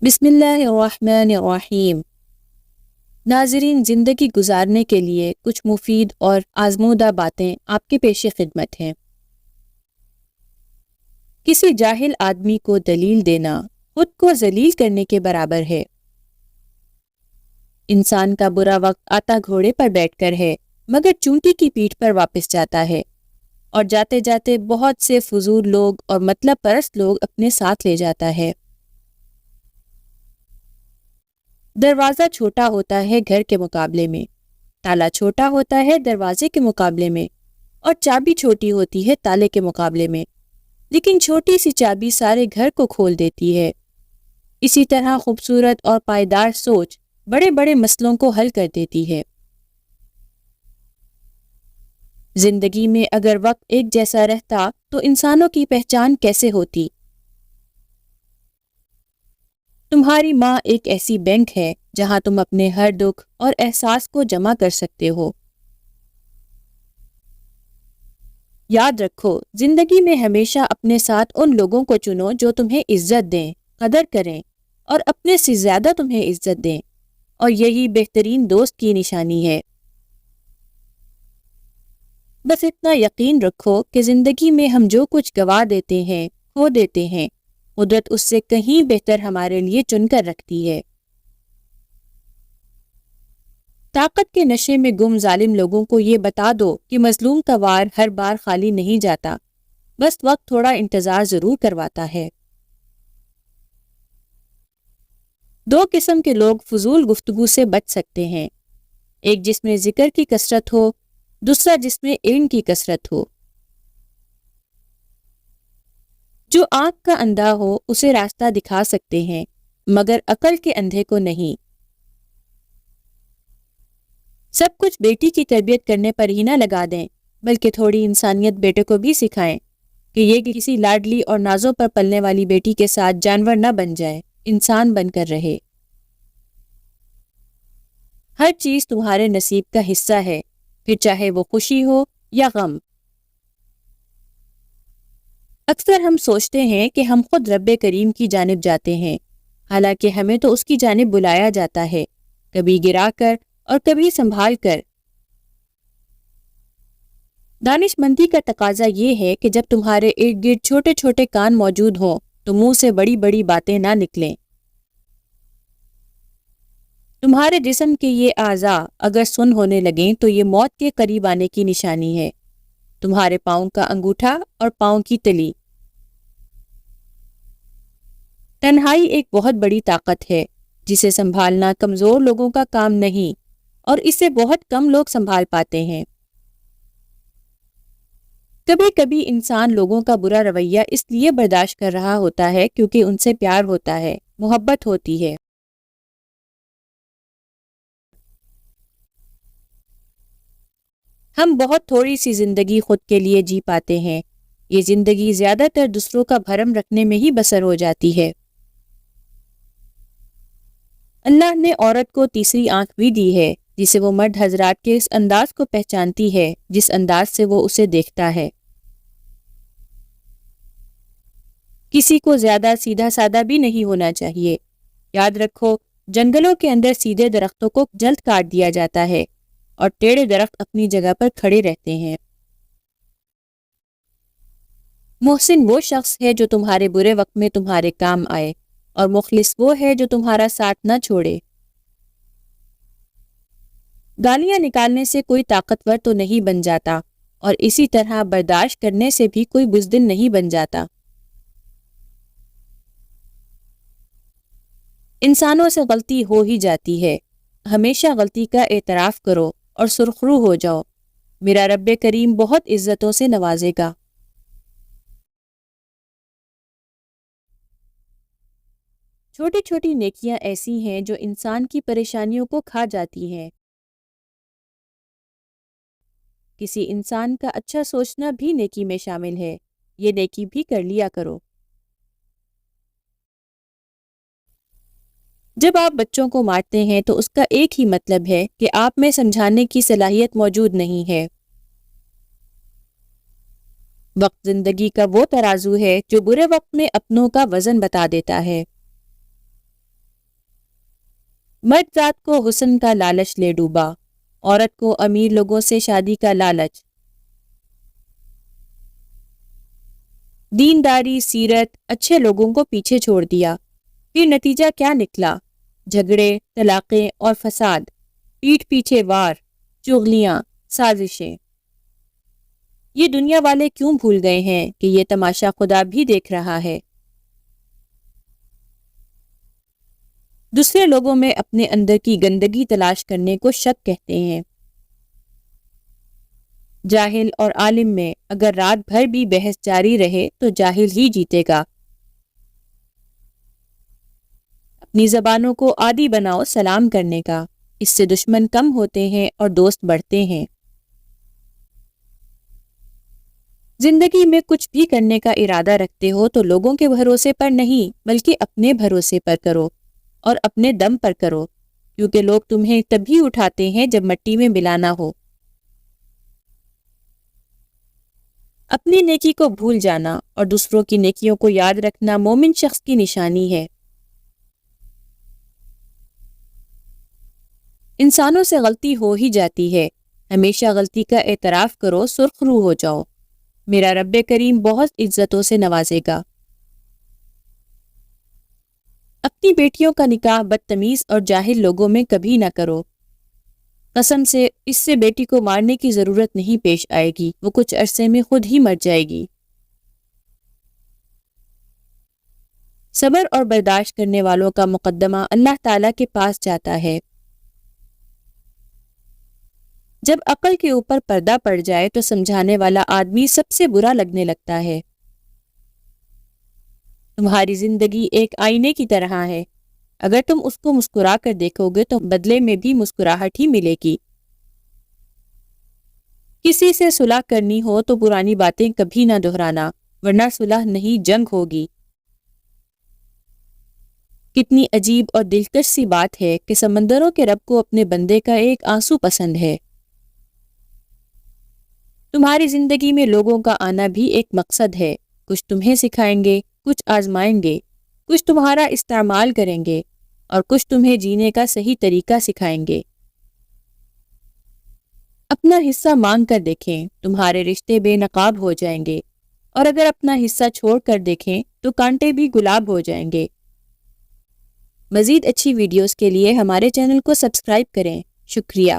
بسم اللہ الرحمن الرحیم۔ ناظرین، زندگی گزارنے کے لیے کچھ مفید اور آزمودہ باتیں آپ کے پیش خدمت ہیں۔ کسی جاہل آدمی کو دلیل دینا خود کو ذلیل کرنے کے برابر ہے۔ انسان کا برا وقت آتا گھوڑے پر بیٹھ کر ہے، مگر چونٹی کی پیٹھ پر واپس جاتا ہے، اور جاتے جاتے بہت سے فضول لوگ اور مطلب پرست لوگ اپنے ساتھ لے جاتا ہے۔ دروازہ چھوٹا ہوتا ہے گھر کے مقابلے میں، تالا چھوٹا ہوتا ہے دروازے کے مقابلے میں، اور چابی چھوٹی ہوتی ہے تالے کے مقابلے میں، لیکن چھوٹی سی چابی سارے گھر کو کھول دیتی ہے۔ اسی طرح خوبصورت اور پائیدار سوچ بڑے بڑے مسئلوں کو حل کر دیتی ہے۔ زندگی میں اگر وقت ایک جیسا رہتا تو انسانوں کی پہچان کیسے ہوتی؟ تمہاری ماں ایک ایسی بینک ہے جہاں تم اپنے ہر دکھ اور احساس کو جمع کر سکتے ہو۔ یاد رکھو، زندگی میں ہمیشہ اپنے ساتھ ان لوگوں کو چنو جو تمہیں عزت دیں، قدر کریں، اور اپنے سے زیادہ تمہیں عزت دیں، اور یہی بہترین دوست کی نشانی ہے۔ بس اتنا یقین رکھو کہ زندگی میں ہم جو کچھ گوا دیتے ہیں، کھو دیتے ہیں، قدرت اس سے کہیں بہتر ہمارے لیے چن کر رکھتی ہے۔ طاقت کے نشے میں گم ظالم لوگوں کو یہ بتا دو کہ مظلوم کا وار ہر بار خالی نہیں جاتا، بس وقت تھوڑا انتظار ضرور کرواتا ہے۔ دو قسم کے لوگ فضول گفتگو سے بچ سکتے ہیں، ایک جس میں ذکر کی کثرت ہو، دوسرا جس میں علم کی کثرت ہو۔ جو آنکھ کا اندھا ہو اسے راستہ دکھا سکتے ہیں، مگر عقل کے اندھے کو نہیں۔ سب کچھ بیٹی کی تربیت کرنے پر ہی نہ لگا دیں، بلکہ تھوڑی انسانیت بیٹے کو بھی سکھائیں کہ یہ کسی لاڈلی اور نازوں پر پلنے والی بیٹی کے ساتھ جانور نہ بن جائے، انسان بن کر رہے۔ ہر چیز تمہارے نصیب کا حصہ ہے، پھر چاہے وہ خوشی ہو یا غم۔ اکثر ہم سوچتے ہیں کہ ہم خود رب کریم کی جانب جاتے ہیں، حالانکہ ہمیں تو اس کی جانب بلایا جاتا ہے، کبھی گرا کر اور کبھی سنبھال کر۔ دانش مندی کا تقاضا یہ ہے کہ جب تمہارے ارد گرد چھوٹے چھوٹے کان موجود ہوں تو منہ سے بڑی بڑی باتیں نہ نکلیں۔ تمہارے جسم کے یہ اعضاء اگر سن ہونے لگیں تو یہ موت کے قریب آنے کی نشانی ہے۔ تمہارے پاؤں کا انگوٹھا اور پاؤں کی تلی۔ تنہائی ایک بہت بڑی طاقت ہے جسے سنبھالنا کمزور لوگوں کا کام نہیں، اور اسے بہت کم لوگ سنبھال پاتے ہیں۔ کبھی کبھی انسان لوگوں کا برا رویہ اس لیے برداشت کر رہا ہوتا ہے کیونکہ ان سے پیار ہوتا ہے، محبت ہوتی ہے۔ ہم بہت تھوڑی سی زندگی خود کے لیے جی پاتے ہیں، یہ زندگی زیادہ تر دوسروں کا بھرم رکھنے میں ہی بسر ہو جاتی ہے۔ اللہ نے عورت کو تیسری آنکھ بھی دی ہے جسے وہ مرد حضرات کے اس انداز کو پہچانتی ہے جس انداز سے وہ اسے دیکھتا ہے۔ کسی کو زیادہ سیدھا سادہ بھی نہیں ہونا چاہیے۔ یاد رکھو، جنگلوں کے اندر سیدھے درختوں کو جلد کاٹ دیا جاتا ہے اور ٹیڑھے درخت اپنی جگہ پر کھڑے رہتے ہیں۔ محسن وہ شخص ہے جو تمہارے برے وقت میں تمہارے کام آئے، اور مخلص وہ ہے جو تمہارا ساتھ نہ چھوڑے۔ گالیاں نکالنے سے کوئی طاقتور تو نہیں بن جاتا، اور اسی طرح برداشت کرنے سے بھی کوئی بزدل نہیں بن جاتا۔ انسانوں سے غلطی ہو ہی جاتی ہے، ہمیشہ غلطی کا اعتراف کرو اور سرخرو ہو جاؤ، میرا رب کریم بہت عزتوں سے نوازے گا۔ چھوٹی چھوٹی نیکیاں ایسی ہیں جو انسان کی پریشانیوں کو کھا جاتی ہیں۔ کسی انسان کا اچھا سوچنا بھی نیکی میں شامل ہے، یہ نیکی بھی کر لیا کرو۔ جب آپ بچوں کو مارتے ہیں تو اس کا ایک ہی مطلب ہے کہ آپ میں سمجھانے کی صلاحیت موجود نہیں ہے۔ وقت زندگی کا وہ ترازو ہے جو برے وقت میں اپنوں کا وزن بتا دیتا ہے۔ مرد ذات کو حسن کا لالچ لے ڈوبا، عورت کو امیر لوگوں سے شادی کا لالچ۔ دینداری، سیرت، اچھے لوگوں کو پیچھے چھوڑ دیا، پھر نتیجہ کیا نکلا؟ جھگڑے، طلاقیں اور فساد، پیٹھ پیچھے وار، چغلیاں، سازشیں۔ یہ دنیا والے کیوں بھول گئے ہیں کہ یہ تماشا خدا بھی دیکھ رہا ہے؟ دوسرے لوگوں میں اپنے اندر کی گندگی تلاش کرنے کو شک کہتے ہیں۔ جاہل اور عالم میں اگر رات بھر بھی بحث جاری رہے تو جاہل ہی جیتے گا۔ اپنی زبانوں کو عادی بناؤ سلام کرنے کا، اس سے دشمن کم ہوتے ہیں اور دوست بڑھتے ہیں۔ زندگی میں کچھ بھی کرنے کا ارادہ رکھتے ہو تو لوگوں کے بھروسے پر نہیں بلکہ اپنے بھروسے پر کرو اور اپنے دم پر کرو، کیونکہ لوگ تمہیں تبھی اٹھاتے ہیں جب مٹی میں ملانا ہو۔ اپنی نیکی کو بھول جانا اور دوسروں کی نیکیوں کو یاد رکھنا مومن شخص کی نشانی ہے۔ انسانوں سے غلطی ہو ہی جاتی ہے، ہمیشہ غلطی کا اعتراف کرو، سرخ رو ہو جاؤ، میرا رب کریم بہت عزتوں سے نوازے گا۔ اپنی بیٹیوں کا نکاح بدتمیز اور جاہل لوگوں میں کبھی نہ کرو، قسم سے اس سے بیٹی کو مارنے کی ضرورت نہیں پیش آئے گی، وہ کچھ عرصے میں خود ہی مر جائے گی۔ صبر اور برداشت کرنے والوں کا مقدمہ اللہ تعالیٰ کے پاس جاتا ہے۔ جب عقل کے اوپر پردہ پڑ جائے تو سمجھانے والا آدمی سب سے برا لگنے لگتا ہے۔ تمہاری زندگی ایک آئینے کی طرح ہے، اگر تم اس کو مسکرا کر دیکھو گے تو بدلے میں بھی مسکراہٹ ہی ملے گی۔ کسی سے صلح کرنی ہو تو پرانی باتیں کبھی نہ دہرانا، ورنہ صلح نہیں جنگ ہوگی۔ کتنی عجیب اور دلکش سی بات ہے کہ سمندروں کے رب کو اپنے بندے کا ایک آنسو پسند ہے۔ تمہاری زندگی میں لوگوں کا آنا بھی ایک مقصد ہے، کچھ تمہیں سکھائیں گے، کچھ آزمائیں گے، کچھ تمہارا استعمال کریں گے اور کچھ تمہیں جینے کا صحیح طریقہ سکھائیں گے۔ اپنا حصہ مانگ کر دیکھیں، تمہارے رشتے بے نقاب ہو جائیں گے، اور اگر اپنا حصہ چھوڑ کر دیکھیں تو کانٹے بھی گلاب ہو جائیں گے۔ مزید اچھی ویڈیوز کے لیے ہمارے چینل کو سبسکرائب کریں۔ شکریہ۔